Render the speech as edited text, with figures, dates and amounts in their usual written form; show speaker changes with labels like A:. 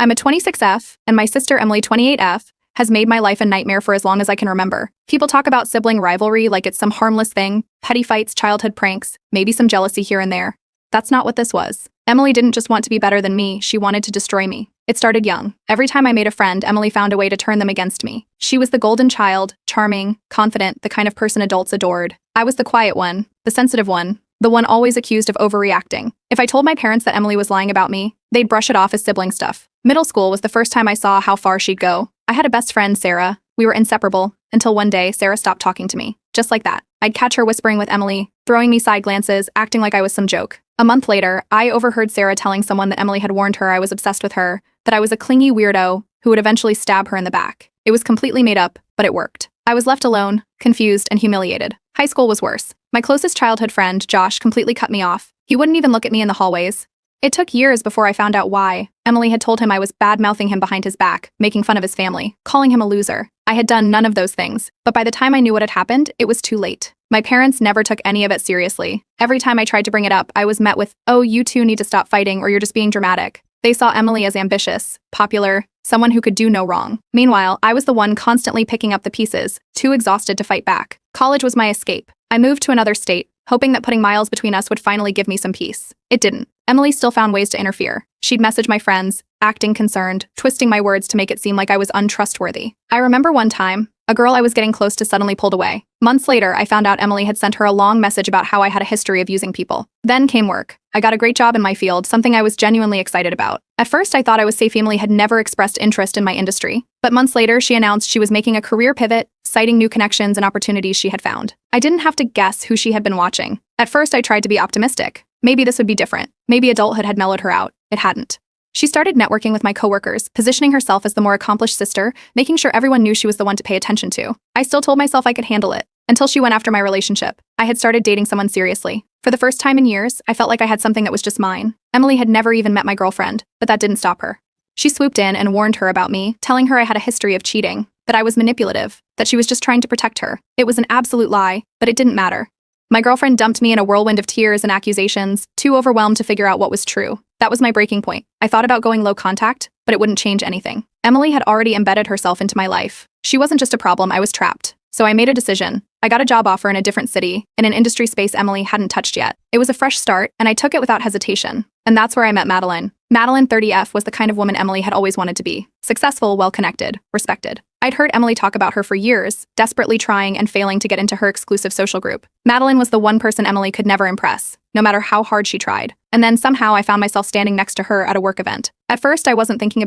A: I'm a 26F, and my sister Emily 28F has made my life a nightmare for as long as I can remember. People talk about sibling rivalry like it's some harmless thing, petty fights, childhood pranks, maybe some jealousy here and there. That's not what this was. Emily didn't just want to be better than me, she wanted to destroy me. It started young. Every time I made a friend, Emily found a way to turn them against me. She was the golden child, charming, confident, the kind of person adults adored. I was the quiet one, the sensitive one, the one always accused of overreacting. If I told my parents that Emily was lying about me, they'd brush it off as sibling stuff. Middle school was the first time I saw how far she'd go. I had a best friend, Sarah. We were inseparable, until one day, Sarah stopped talking to me. Just like that. I'd catch her whispering with Emily, throwing me side glances, acting like I was some joke. A month later, I overheard Sarah telling someone that Emily had warned her I was obsessed with her, that I was a clingy weirdo who would eventually stab her in the back. It was completely made up, but it worked. I was left alone, confused, and humiliated. High school was worse. My closest childhood friend, Josh, completely cut me off. He wouldn't even look at me in the hallways. It took years before I found out why. Emily had told him I was bad-mouthing him behind his back, making fun of his family, calling him a loser. I had done none of those things, but by the time I knew what had happened, it was too late. My parents never took any of it seriously. Every time I tried to bring it up, I was met with, "Oh, you two need to stop fighting or you're just being dramatic." They saw Emily as ambitious, popular, someone who could do no wrong. Meanwhile, I was the one constantly picking up the pieces, too exhausted to fight back. College was my escape. I moved to another state, hoping that putting miles between us would finally give me some peace. It didn't. Emily still found ways to interfere. She'd message my friends, acting concerned, twisting my words to make it seem like I was untrustworthy. I remember one time, a girl I was getting close to suddenly pulled away. Months later, I found out Emily had sent her a long message about how I had a history of using people. Then came work. I got a great job in my field, something I was genuinely excited about. At first, I thought I was safe. Emily had never expressed interest in my industry. But months later, she announced she was making a career pivot, citing new connections and opportunities she had found. I didn't have to guess who she had been watching. At first, I tried to be optimistic. Maybe this would be different. Maybe adulthood had mellowed her out. It hadn't. She started networking with my coworkers, positioning herself as the more accomplished sister, making sure everyone knew she was the one to pay attention to. I still told myself I could handle it, until she went after my relationship. I had started dating someone seriously. For the first time in years, I felt like I had something that was just mine. Emily had never even met my girlfriend, but that didn't stop her. She swooped in and warned her about me, telling her I had a history of cheating, that I was manipulative, that she was just trying to protect her. It was an absolute lie, but it didn't matter. My girlfriend dumped me in a whirlwind of tears and accusations, too overwhelmed to figure out what was true. That was my breaking point. I thought about going low contact, but it wouldn't change anything. Emily had already embedded herself into my life. She wasn't just a problem, I was trapped. So I made a decision. I got a job offer in a different city, in an industry space Emily hadn't touched yet. It was a fresh start, and I took it without hesitation. And that's where I met Madeline. Madeline 30F was the kind of woman Emily had always wanted to be. Successful, well-connected, respected. I'd heard Emily talk about her for years, desperately trying and failing to get into her exclusive social group. Madeline was the one person Emily could never impress, no matter how hard she tried. And then somehow I found myself standing next to her at a work event. At first, I wasn't thinking